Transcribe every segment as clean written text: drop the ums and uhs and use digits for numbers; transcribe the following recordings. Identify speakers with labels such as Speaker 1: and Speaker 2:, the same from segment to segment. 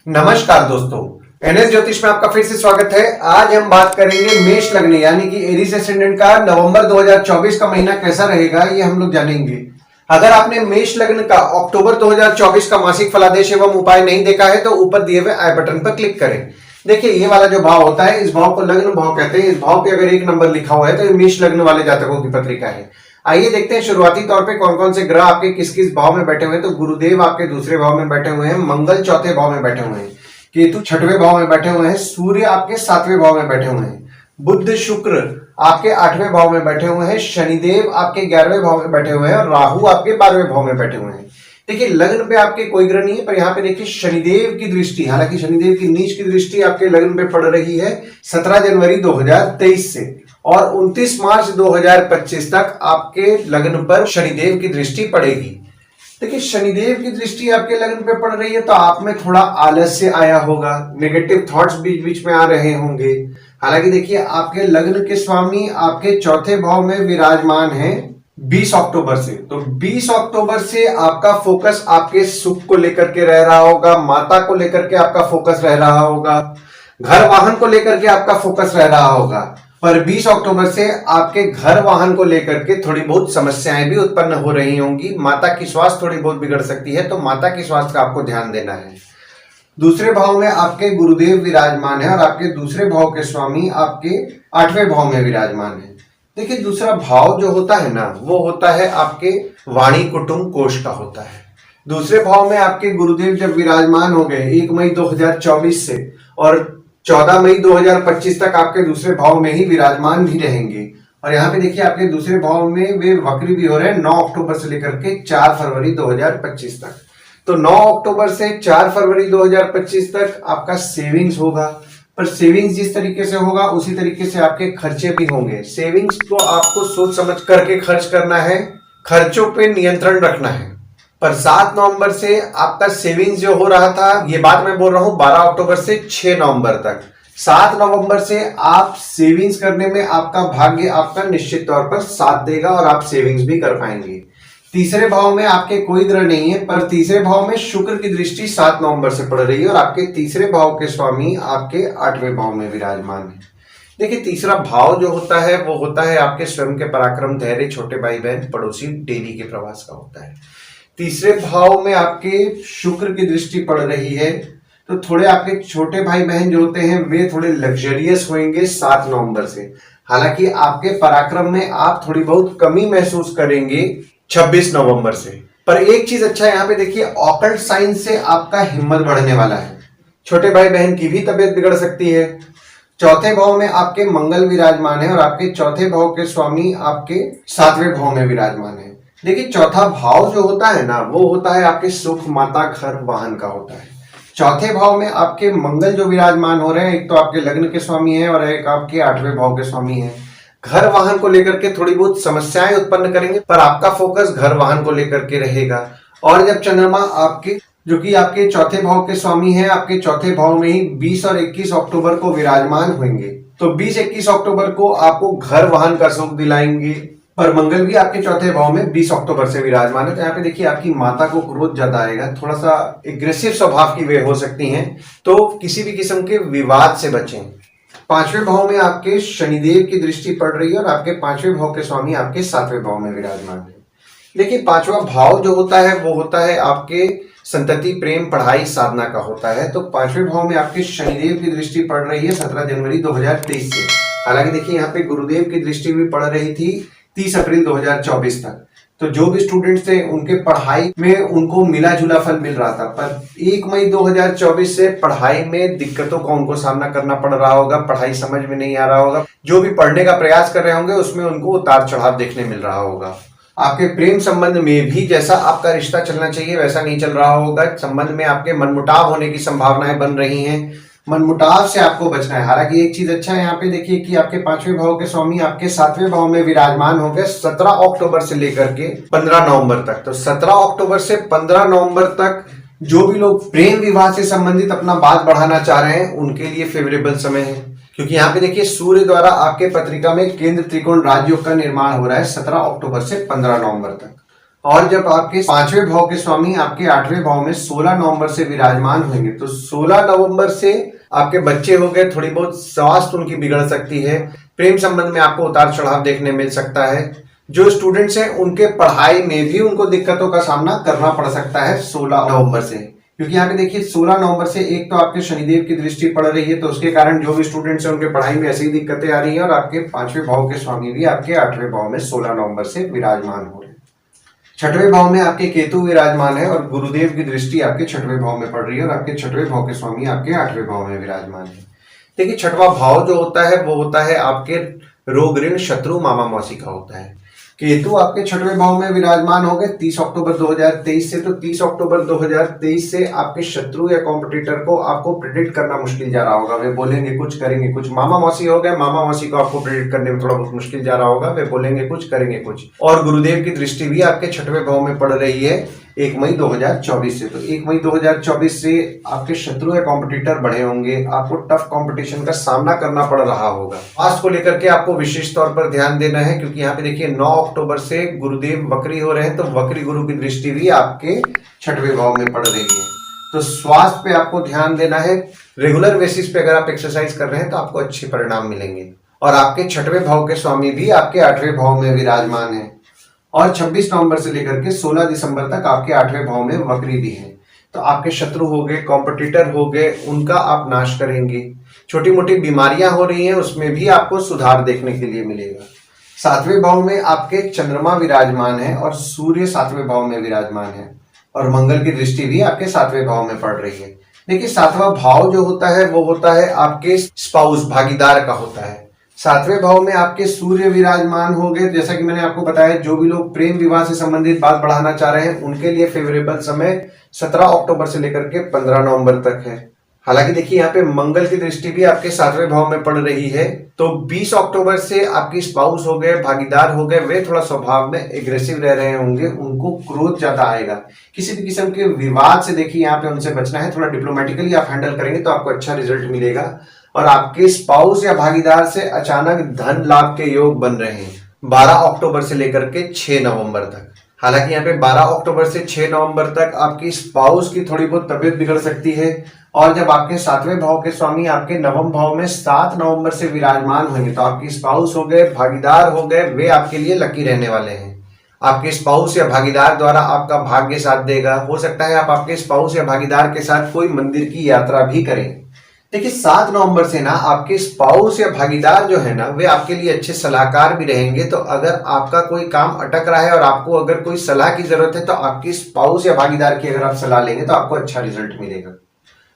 Speaker 1: नमस्कार दोस्तों, एनएस ज्योतिष में आपका फिर से स्वागत है। आज हम बात करेंगे मेष लग्न यानी कि एरीज एसेंडेंट का नवंबर 2024 का महीना कैसा रहेगा, ये हम लोग जानेंगे। अगर आपने मेष लग्न का अक्टूबर 2024 का मासिक फलादेश एवं उपाय नहीं देखा है तो ऊपर दिए हुए आई बटन पर क्लिक करें। देखिए, ये वाला जो भाव होता है, इस भाव को लग्न भाव कहते हैं। इस भाव पे अगर 1 नंबर लिखा हुआ है तो ये मेष लग्न वाले जातकों की पत्रिका है। आइए देखते हैं शुरुआती तौर पे कौन कौन से ग्रह आपके किस किस भाव में बैठे हुए हैं। तो गुरुदेव आपके दूसरे भाव में बैठे हुए हैं, मंगल चौथे भाव में बैठे हुए हैं, केतु छठवें भाव में बैठे हुए हैं, सूर्य आपके 7वें भाव में बैठे हुए हैं, बुध शुक्र आपके 8वें भाव में बैठे हुए हैं, शनिदेव आपके 11वें भाव में बैठे हुए हैं और राहु आपके 12वें भाव में बैठे हुए हैं। देखिए, लग्न पे आपके कोई ग्रह नहीं है, पर यहाँ पे देखिए शनिदेव की दृष्टि, हालांकि शनिदेव की नीच की दृष्टि आपके लग्न पे पड़ रही है 17 जनवरी 2023 से और 29 मार्च 2025 तक आपके लग्न पर शनिदेव की दृष्टि पड़ेगी। देखिए, शनिदेव की दृष्टि आपके लग्न पे पड़ रही है तो आप में थोड़ा आलस्य आया होगा, नेगेटिव थॉट्स बीच बीच में आ रहे होंगे। हालांकि देखिए, आपके लग्न के स्वामी आपके चौथे भाव में विराजमान हैं 20 अक्टूबर से। तो 20 अक्टूबर से आपका फोकस आपके सुख को लेकर के रह रहा होगा, माता को लेकर के आपका फोकस रह रहा होगा, घर वाहन को लेकर के आपका फोकस रह रहा होगा। पर 20 अक्टूबर से आपके घर वाहन को लेकर के थोड़ी बहुत समस्याएं भी उत्पन्न हो रही होंगी। माता की स्वास्थ्य थोड़ी बहुत बिगड़ सकती है, तो माता की स्वास्थ्य का आपको ध्यान देना है। दूसरे भाव में आपके गुरुदेव विराजमान है और आपके दूसरे भाव के स्वामी आपके 8वें भाव में विराजमान है। देखिए, दूसरा भाव जो होता है ना, वो होता है आपके वाणी कुटुंब कोष का होता है। दूसरे भाव में आपके गुरुदेव जब विराजमान हो गए 1 मई 2024 से और 14 मई 2025 तक आपके दूसरे भाव में ही विराजमान भी रहेंगे। और यहाँ पे देखिए, आपके दूसरे भाव में वे वक्री भी हो रहे हैं 9 अक्टूबर से लेकर के 4 फरवरी 2025 तक। तो 9 अक्टूबर से 4 फरवरी 2025 तक आपका सेविंग्स होगा, पर सेविंग्स जिस तरीके से होगा उसी तरीके से आपके खर्चे भी होंगे। सेविंग्स को आपको सोच समझ करके खर्च करना है, खर्चों पे नियंत्रण रखना है। पर 7 नवंबर से आपका सेविंग्स जो हो रहा था, ये बात मैं बोल रहा हूं 12 अक्टूबर से 6 नवंबर तक। 7 नवंबर से आप सेविंग्स करने में आपका भाग्य आपका निश्चित तौर पर साथ देगा और आप सेविंग्स भी कर पाएंगे। तीसरे भाव में आपके कोई ग्रह नहीं है, पर तीसरे भाव में शुक्र की दृष्टि 7 नवंबर से पड़ रही है और आपके तीसरे भाव के स्वामी आपके 8वें भाव में विराजमान है। देखिए, तीसरा भाव जो होता है वो होता है आपके स्वयं के पराक्रम, धैर्य, छोटे भाई बहन, पड़ोसी, डेली के प्रवास का होता है। तीसरे भाव में आपके शुक्र की दृष्टि पड़ रही है, तो थोड़े आपके छोटे भाई बहन जो होते हैं वे थोड़े लग्जरियस होंगे 7 नवंबर से। हालांकि आपके पराक्रम में आप थोड़ी बहुत कमी महसूस करेंगे 26 नवंबर से। पर एक चीज अच्छा यहाँ पे देखिए, ऑकल्ट साइन से आपका हिम्मत बढ़ने वाला है। छोटे भाई बहन की भी तबीयत बिगड़ सकती है। चौथे भाव में आपके मंगल विराजमान है और आपके चौथे भाव के स्वामी आपके 7वें भाव में विराजमान है। देखिए, चौथा भाव जो होता है ना, वो होता है आपके सुख, माता, घर, वाहन का होता है। चौथे भाव में आपके मंगल जो विराजमान हो रहे हैं, एक तो आपके लग्न के स्वामी हैं और एक आपके 8वें भाव के स्वामी हैं। घर वाहन को लेकर के थोड़ी बहुत समस्याएं उत्पन्न करेंगे, पर आपका फोकस घर वाहन को लेकर के रहेगा। और जब चंद्रमा आपके जो कि आपके चौथे भाव के स्वामी हैं, आपके चौथे भाव में ही 20 और 21 अक्टूबर को विराजमान होंगे, तो 20-21 अक्टूबर को आपको घर वाहन का सुख दिलाएंगे। पर मंगल भी आपके चौथे भाव में 20 अक्टूबर से विराजमान है। तो यहाँ पे देखिए, आपकी माता को क्रोध ज्यादा आएगा, थोड़ा सा एग्रेसिव स्वभाव की वे हो सकती हैं, तो किसी भी किस्म के विवाद से बचें। 5वें भाव में आपके शनिदेव की दृष्टि पड़ रही है और आपके 5वें भाव के स्वामी आपके 7वें भाव में विराजमान है। देखिए, 5वां भाव जो होता है वो होता है आपके संतति, प्रेम, पढ़ाई, साधना का होता है। तो 5वें भाव में आपके शनिदेव की दृष्टि पड़ रही है 17 जनवरी 2023 से। हालांकि देखिए, यहाँ पे गुरुदेव की दृष्टि भी पड़ रही थी 30 अप्रैल 2024 तक। तो जो भी स्टूडेंट्स थे उनके पढ़ाई में उनको मिला जुला फल मिल रहा था, पर 1 मई 2024 से पढ़ाई में दिक्कतों का उनको सामना करना पड़ रहा होगा, पढ़ाई समझ में नहीं आ रहा होगा। जो भी पढ़ने का प्रयास कर रहे होंगे उसमें उनको उतार चढ़ाव देखने मिल रहा होगा। आपके प्रेम संबंध में भी जैसा आपका रिश्ता चलना चाहिए वैसा नहीं चल रहा होगा। संबंध में आपके मनमुटाव होने की संभावनाएं बन रही हैं, मनमुटाव से आपको बचना है। हालांकि एक चीज अच्छा है यहाँ पे देखिए कि आपके 5वें भाव के स्वामी आपके 7वें भाव में विराजमान हो गए 17 अक्टूबर से लेकर के 15 नवंबर तक। तो 17 अक्टूबर से 15 नवंबर तक जो भी लोग प्रेम विवाह से संबंधित अपना बात बढ़ाना चाह रहे हैं उनके लिए फेवरेबल समय है, क्योंकि यहाँ पे देखिए सूर्य द्वारा आपके पत्रिका में केंद्र त्रिकोण राजयोग का निर्माण हो रहा है 17 अक्टूबर से 15 नवंबर तक। और जब आपके 5वें भाव के स्वामी आपके 8वें भाव में 16 नवंबर से विराजमान होंगे, तो 16 नवंबर से आपके बच्चे हो गए, थोड़ी बहुत स्वास्थ्य उनकी बिगड़ सकती है, प्रेम संबंध में आपको उतार चढ़ाव देखने मिल सकता है। जो स्टूडेंट्स हैं उनके पढ़ाई में भी उनको दिक्कतों का सामना करना पड़ सकता है 16 नवंबर से, क्योंकि यहाँ पे देखिए 16 नवंबर से एक तो आपके शनिदेव की दृष्टि पड़ रही है, तो उसके कारण जो भी स्टूडेंट्स हैं उनके पढ़ाई में ऐसी दिक्कतें आ रही हैं। और आपके 5वें भाव के स्वामी भी आपके 8वें भाव में 16 नवंबर से विराजमान हो रहे हैं। 6वें भाव में आपके केतु विराजमान है और गुरुदेव की दृष्टि आपके 6वें भाव में पड़ रही है और आपके 6वें भाव के स्वामी आपके 8वें भाव में विराजमान है। देखिए 6वां भाव जो होता है वो होता है आपके रोग ऋण शत्रु मामा मौसी का होता है। केतु आपके 6वें भाव में विराजमान हो गए 30 अक्टूबर 2023 से, तो 30 अक्टूबर 2023 से आपके शत्रु या कॉम्पिटिटर को आपको प्रेडिक्ट करना मुश्किल जा रहा होगा। वे बोलेंगे कुछ, करेंगे कुछ। मामा मौसी हो गए, मामा मौसी को आपको प्रेडिक्ट करने में थोड़ा बहुत मुश्किल जा रहा होगा। वे बोलेंगे कुछ, करेंगे कुछ। और गुरुदेव की दृष्टि भी आपके 6वें भाव में पड़ रही है 1 मई 2024 से, तो 1 मई 2024 से आपके शत्रु या कॉम्पिटिटर बढ़े होंगे, आपको टफ कंपटीशन का सामना करना पड़ रहा होगा। स्वास्थ्य को लेकर के आपको विशेष तौर पर ध्यान देना है, क्योंकि यहाँ पे देखिए 9 अक्टूबर से गुरुदेव वक्री हो रहे हैं, तो वक्री गुरु की दृष्टि भी आपके 6वें भाव में पड़ रही है। तो स्वास्थ्य पे आपको ध्यान देना है। रेगुलर बेसिस पे अगर आप एक्सरसाइज कर रहे हैं तो आपको अच्छे परिणाम मिलेंगे। और आपके 6वें भाव के स्वामी भी आपके 8वें भाव में विराजमान है और 26 नवंबर से लेकर के 16 दिसंबर तक आपके 8वें भाव में वक्री भी है। तो आपके शत्रु हो गए, कॉम्पिटिटर हो गए, उनका आप नाश करेंगे। छोटी मोटी बीमारियां हो रही हैं उसमें भी आपको सुधार देखने के लिए मिलेगा। 7वें भाव में आपके चंद्रमा विराजमान है और सूर्य 7वें भाव में विराजमान है और मंगल की दृष्टि भी आपके 7वें भाव में पड़ रही है। देखिए 7वां भाव जो होता है वो होता है आपके स्पाउस, भागीदार का होता है। 7वें भाव में आपके सूर्य विराजमान हो गए। जैसा कि मैंने आपको बताया, जो भी लोग प्रेम विवाह से संबंधित बात बढ़ाना चाह रहे हैं उनके लिए फेवरेबल समय 17 अक्टूबर से लेकर के 15 नवंबर तक है। हालांकि देखिए यहाँ पे मंगल की दृष्टि भी आपके 7वें भाव में पड़ रही है, तो 20 अक्टूबर से आपकी स्पाउस हो गए, भागीदार हो गए, वे थोड़ा स्वभाव में एग्रेसिव रह रहे होंगे, उनको क्रोध ज्यादा आएगा। किसी भी किस्म के विवाद से देखिए यहाँ पे उनसे बचना है। थोड़ा डिप्लोमेटिकली आप हैंडल करेंगे तो आपको अच्छा रिजल्ट मिलेगा। और आपके स्पाउस या भागीदार से अचानक धन लाभ के योग बन रहे हैं 12 अक्टूबर से लेकर के 6 नवंबर तक। हालांकि यहाँ पे 12 अक्टूबर से 6 नवंबर तक आपकी स्पाउस की थोड़ी बहुत तबीयत बिगड़ सकती है। और जब आपके 7वें भाव के स्वामी आपके 9वें भाव में 7 नवंबर से विराजमान होंगे, तो आपकी स्पाउस हो गए, भागीदार हो गए, वे आपके लिए लकी रहने वाले हैं। आपके स्पाउस या भागीदार द्वारा आपका भाग्य साथ देगा। हो सकता है आप आपके स्पाउस या भागीदार के साथ कोई मंदिर की यात्रा भी करें। देखिए 7 नवंबर से ना आपके स्पाउस या भागीदार जो है ना वे आपके लिए अच्छे सलाहकार भी रहेंगे। तो अगर आपका कोई काम अटक रहा है और आपको अगर कोई सलाह की जरूरत है, तो आपकी स्पाउस या भागीदार की अगर आप सलाह लेंगे तो आपको अच्छा रिजल्ट मिलेगा।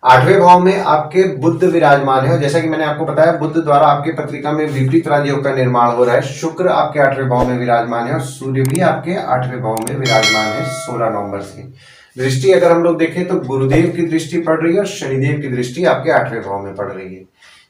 Speaker 1: 8वें भाव में आपके बुध विराजमान है और जैसा कि मैंने आपको बताया, बुध द्वारा आपके पत्रिका में विपरीत राजयोग का निर्माण हो रहा है। शुक्र आपके 8वें भाव में विराजमान है और सूर्य भी आपके 8वें भाव में विराजमान है 16 नवंबर से। दृष्टि अगर हम लोग देखें तो गुरुदेव की दृष्टि पड़ रही है और शनिदेव की दृष्टि आपके 8वें भाव में पड़ रही है।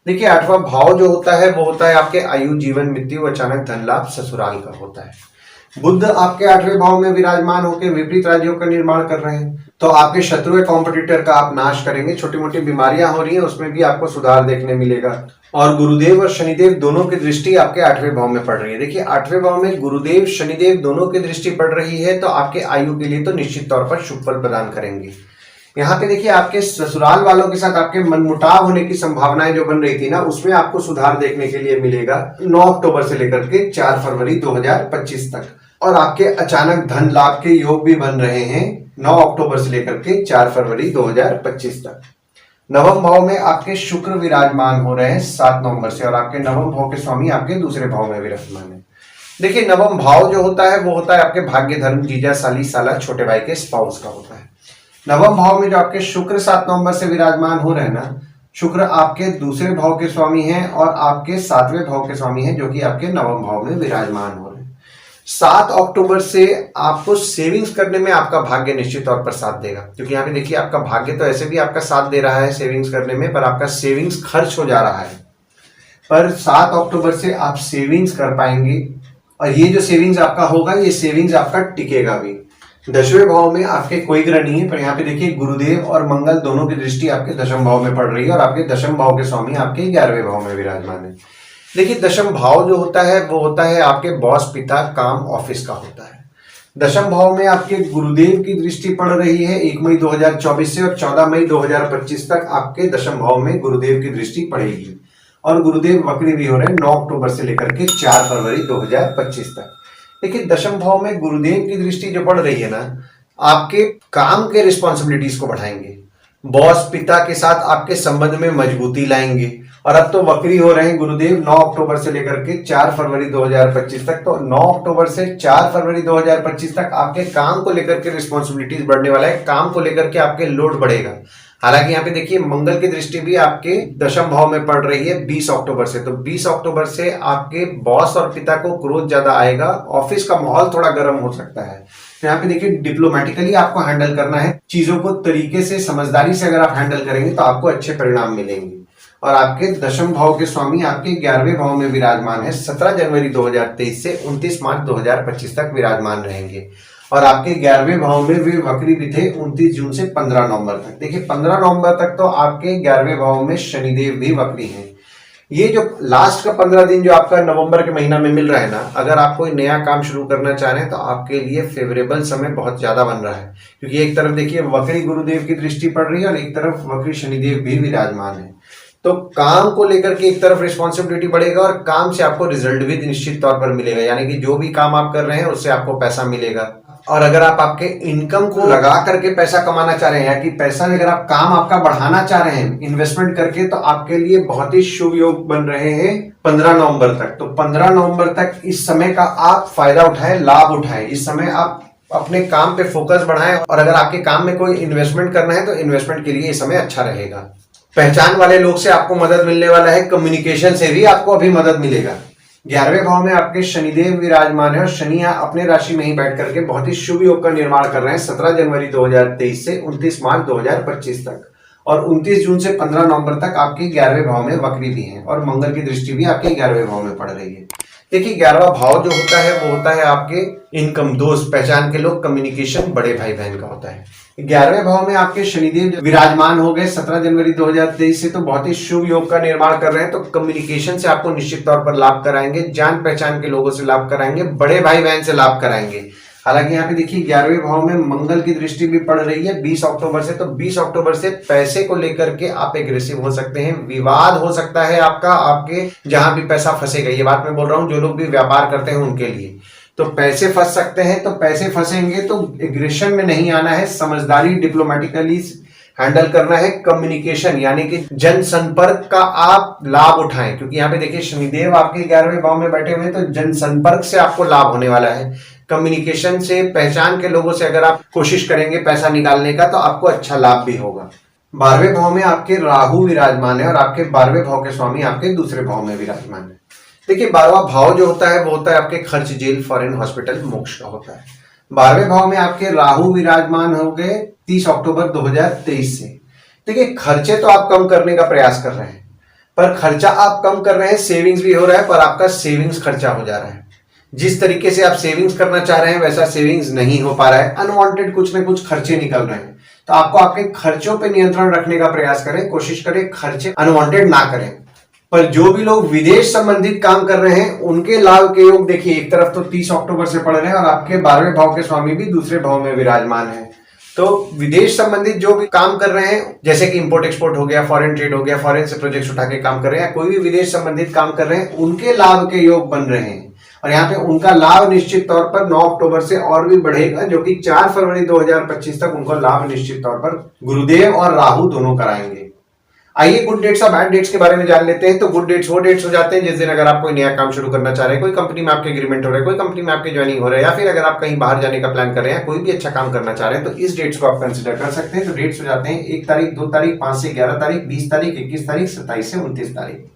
Speaker 1: देखिए 8वां भाव जो होता है वो होता है आपके आयु, जीवन, मृत्यु, अचानक धन लाभ, ससुराल का होता है। बुध आपके 8वें भाव में विराजमान होकर विपरीत राज्यों का निर्माण कर रहे हैं, तो आपके शत्रु या कॉम्पिटिटर का आप नाश करेंगे। छोटी मोटी बीमारियां हो रही हैं उसमें भी आपको सुधार देखने मिलेगा। और गुरुदेव और शनिदेव दोनों की दृष्टि आपके 8वें भाव में पड़ रही है। देखिए 8वें भाव में गुरुदेव शनिदेव दोनों की दृष्टि पड़ रही है, तो आपके आयु के लिए तो निश्चित तौर पर शुभ फल प्रदान करेंगे। यहाँ पे देखिए आपके ससुराल वालों के साथ आपके मनमुटाव होने की संभावनाएं जो बन रही थी ना, उसमें आपको सुधार देखने के लिए मिलेगा 9 अक्टूबर से लेकर के 4 फरवरी 2025 तक। और आपके अचानक धन लाभ के योग भी बन रहे हैं 9 अक्टूबर से लेकर के 4 फरवरी 2025 तक। 9वें भाव में आपके शुक्र विराजमान हो रहे हैं 7 नवंबर से और आपके 9वें भाव के स्वामी आपके दूसरे भाव में विराजमान है। देखिए 9वां भाव जो होता है वो होता है आपके भाग्य, धर्म, जीजा, साली, साला, छोटे भाई के स्पाउस का होता है। 9वें भाव में जो आपके शुक्र 7 नवंबर से विराजमान हो रहे हैं ना, शुक्र आपके दूसरे भाव के स्वामी हैं और आपके 7वें भाव के स्वामी हैं, जो कि आपके 9वें भाव में विराजमान हो रहे हैं। 7 अक्टूबर से आपको सेविंग्स करने में आपका भाग्य निश्चित तौर पर साथ देगा, क्योंकि यहाँ पे देखिए आपका भाग्य तो ऐसे भी आपका साथ दे रहा है सेविंग्स करने में, पर आपका सेविंग्स खर्च हो जा रहा है। पर 7 अक्टूबर से आप सेविंग्स कर पाएंगे और ये जो सेविंग्स आपका होगा ये सेविंग्स आपका टिकेगा भी। 10वें भाव में आपके कोई ग्रह नहीं है, पर यहाँ पे देखिए गुरुदेव और मंगल दोनों की दृष्टि आपके 10वें भाव में पड़ रही है और आपके 10वें भाव के स्वामी आपके 11वें भाव में विराजमान है। देखिए 10वां भाव जो होता है वो होता है आपके बॉस, पिता, काम, ऑफिस का होता है। दशम भाव में आपके गुरुदेव की दृष्टि पड़ रही है 1 मई 2024 से, और 14 मई 2025 तक आपके दशम भाव में गुरुदेव की दृष्टि पड़ेगी। और गुरुदेव वक्री भी हो रहे हैं 9 अक्टूबर से लेकर के 4 फरवरी 2025 तक। देखिए दशम भाव में गुरुदेव की दृष्टि जो पड़ रही है ना, आपके काम के रिस्पॉन्सिबिलिटीज को बढ़ाएंगे, बॉस पिता के साथ आपके संबंध में मजबूती लाएंगे। और अब तो वक्री हो रहे हैं गुरुदेव 9 अक्टूबर से लेकर के 4 फरवरी 2025 तक। तो 9 अक्टूबर से 4 फरवरी 2025 तक आपके काम को लेकर के रिस्पॉन्सिबिलिटीज बढ़ने वाला है, काम को लेकर के आपके लोड बढ़ेगा। हालांकि यहाँ पे देखिए मंगल की दृष्टि भी आपके दशम भाव में पड़ रही है 20 अक्टूबर से। तो 20 अक्टूबर से आपके बॉस और पिता को क्रोध ज्यादा आएगा, ऑफिस का माहौल थोड़ा गर्म हो सकता है। तो यहाँ पे देखिए डिप्लोमेटिकली आपको हैंडल करना है, चीजों को तरीके से समझदारी से अगर आप हैंडल करेंगे तो आपको अच्छे परिणाम मिलेंगे। और आपके दशम भाव के स्वामी आपके 11वें भाव में विराजमान है, 17 जनवरी 2023 से 29 मार्च 2025 तक विराजमान रहेंगे। और आपके 11वें भाव में वे वक्री भी थे 29 जून से 15 नवंबर तक। देखिए 15 नवंबर तक तो आपके 11वें भाव में शनिदेव भी वक्री हैं। ये जो लास्ट का 15 दिन जो आपका नवंबर के महीना में मिल रहा है ना, अगर आप कोई नया काम शुरू करना चाह रहे हैं तो आपके लिए फेवरेबल समय बहुत ज्यादा बन रहा है, क्योंकि एक तरफ देखिए वक्री गुरुदेव की दृष्टि पड़ रही है और एक तरफ वक्री शनिदेव भी विराजमान है। तो काम को लेकर के एक तरफ रिस्पॉन्सिबिलिटी बढ़ेगा और काम से आपको रिजल्ट भी निश्चित तौर पर मिलेगा, यानी कि जो भी काम आप कर रहे हैं उससे आपको पैसा मिलेगा। और अगर आप आपके इनकम को लगा करके पैसा कमाना चाह रहे हैं, या कि पैसा अगर आप काम आपका बढ़ाना चाह रहे हैं इन्वेस्टमेंट करके, तो आपके लिए बहुत ही शुभ योग बन रहे हैं 15 नवंबर तक। तो 15 नवंबर तक इस समय का आप फायदा उठाएं, लाभ उठाएं। इस समय आप अपने काम पे फोकस बढ़ाएं, और अगर आपके काम में कोई इन्वेस्टमेंट करना है तो इन्वेस्टमेंट के लिए ये समय अच्छा रहेगा। पहचान वाले लोग से आपको मदद मिलने वाला है, कम्युनिकेशन से भी आपको अभी मदद मिलेगा। 11वें भाव में आपके शनिदेव विराजमान है, और शनि अपने राशि में ही बैठ करके बहुत ही शुभ योग का निर्माण कर रहे हैं 17 जनवरी 2023 से 29 मार्च 2025 तक। और 29 जून से 15 नवंबर तक आपके 11वें भाव में वक्री भी हैं, और मंगल की दृष्टि भी आपके 11वें भाव में पड़ रही है। देखिए 11वां भाव जो होता है वो होता है आपके इनकम, दोस्त, पहचान के लोग, कम्युनिकेशन, बड़े भाई बहन का होता है। 11वें भाव में आपके शनिदेव विराजमान हो गए 17 जनवरी 2023 से, तो बहुत ही शुभ योग का निर्माण कर रहे हैं। तो कम्युनिकेशन से आपको निश्चित तौर पर लाभ कराएंगे, जान पहचान के लोगों से लाभ कराएंगे, बड़े भाई बहन से लाभ कराएंगे। हालांकि यहाँ पे देखिए 11वें भाव में मंगल की दृष्टि भी पड़ रही है 20 अक्टूबर से। तो 20 अक्टूबर से पैसे को लेकर के आप एग्रेसिव हो सकते हैं, विवाद हो सकता है आपका, आपके जहां भी पैसा फंसेगा। ये बात मैं बोल रहा हूं जो लोग भी व्यापार करते हैं उनके लिए। तो पैसे फंस सकते हैं, तो पैसे फंसेंगे तो एग्रेशन में नहीं आना है, समझदारी, डिप्लोमेटिकली हैंडल करना है। कम्युनिकेशन यानी कि जनसंपर्क का आप लाभ उठाएं, क्योंकि यहाँ पे देखिए शनिदेव आपके 11वें भाव में बैठे हुए हैं, तो जनसंपर्क से आपको लाभ होने वाला है। कम्युनिकेशन से, पहचान के लोगों से अगर आप कोशिश करेंगे पैसा निकालने का, तो आपको अच्छा लाभ भी होगा। 12वें भाव में आपके राहु विराजमान है, और आपके 12वें भाव के स्वामी आपके दूसरे भाव में विराजमान है। देखिए 12वां भाव जो होता है वो होता है आपके खर्च, जेल, फॉरेन, हॉस्पिटल, मोक्ष का होता है। 12वें भाव में आपके राहु विराजमान हो गए 30 अक्टूबर 2023 से। देखिए खर्चे तो आप कम करने का प्रयास कर रहे हैं, पर खर्चा आप कम कर रहे हैं, सेविंग्स भी हो रहा है, पर आपका सेविंग्स खर्चा हो जा रहा है। जिस तरीके से आप सेविंग्स करना चाह रहे हैं वैसा सेविंग्स नहीं हो पा रहा है, अनवांटेड कुछ ना कुछ खर्चे निकल रहे हैं। तो आपको आपके खर्चों पे नियंत्रण रखने का प्रयास करें, कोशिश करें खर्चे अनवांटेड ना करें। पर जो भी लोग विदेश संबंधित काम कर रहे हैं उनके लाभ के योग देखिए, एक तरफ तो 30 अक्टूबर से पड़ रहे हैं, और आपके 12वें भाव के स्वामी भी दूसरे भाव में विराजमान है। तो विदेश संबंधित जो भी काम कर रहे हैं, जैसे कि इंपोर्ट एक्सपोर्ट हो गया, फॉरेन ट्रेड हो गया, फॉरेन से प्रोजेक्ट्स उठा के काम कर रहे हैं, कोई भी विदेश संबंधित काम कर रहे हैं, उनके लाभ के योग बन रहे हैं। और यहाँ पे उनका लाभ निश्चित तौर पर 9 अक्टूबर से और भी बढ़ेगा, जो कि 4 फरवरी 2025 तक उनको लाभ निश्चित तौर पर गुरुदेव और राहु दोनों कराएंगे। आइए गुड डेट्स और बैड डेट्स के बारे में जान लेते हैं। तो गुड डेट्स वो डेट्स हो जाते हैं जिस दिन अगर आप कोई नया काम शुरू करना चाह रहे हैं, कोई कंपनी में आपके एग्रीमेंट हो रहा है, कोई कंपनी में आपके ज्वाइनिंग हो रहा है, या फिर अगर आप कहीं बाहर जाने का प्लान कर रहे हैं, कोई भी अच्छा काम करना चाह रहे हैं, तो इस डेट्स को आप कंसिडर कर सकते हैं। तो डेट्स हो जाते हैं 1 तारीख, 2 तारीख, 5 से 11 तारीख, 20 तारीख, 21 तारीख, 27 से 29 तारीख।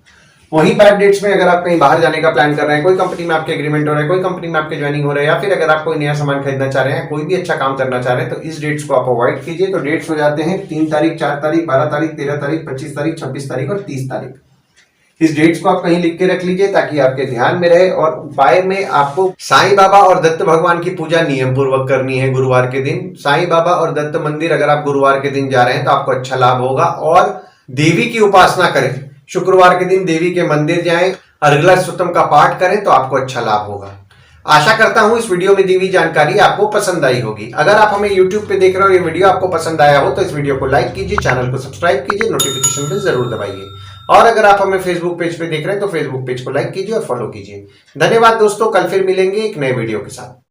Speaker 1: वहीं बैड डेट्स में अगर आप कहीं बाहर जाने का प्लान कर रहे हैं, कोई कंपनी में आपके एग्रीमेंट हो रहा है, कोई कंपनी में आपके ज्वाइनिंग हो रहा है, या फिर अगर आप कोई नया सामान खरीदना चाह रहे हैं, कोई भी अच्छा काम करना चाह रहे हैं, तो इस डेट्स को आप अवॉइड कीजिए। तो डेट्स हो जाते हैं 3 तारीख, 4 तारीख, 12 तारीख, 13 तारीख, 25 तारीख, 26 तारीख और 30 तारीख। इस डेट्स को आप कहीं लिख के रख लीजिए ताकि आपके ध्यान में रहे। और उपाय में आपको साईं बाबा और दत्त भगवान की पूजा नियम पूर्वक करनी है गुरुवार के दिन। साईं बाबा और दत्त मंदिर अगर आप गुरुवार के दिन जा रहे हैं तो आपको अच्छा लाभ होगा। और देवी की उपासना करें, शुक्रवार के दिन देवी के मंदिर जाएं, अर्गला स्तोत्रम का पाठ करें तो आपको अच्छा लाभ होगा। आशा करता हूं इस वीडियो में दी हुई जानकारी आपको पसंद आई होगी। अगर आप हमें YouTube पे देख रहे हो, ये वीडियो आपको पसंद आया हो तो इस वीडियो को लाइक कीजिए, चैनल को सब्सक्राइब कीजिए, नोटिफिकेशन बेल जरूर दबाइए। और अगर आप हमें फेसबुक पेज पे देख रहे हैं तो फेसबुक पेज को लाइक कीजिए और फॉलो कीजिए। धन्यवाद दोस्तों, कल फिर मिलेंगे एक नए वीडियो के साथ।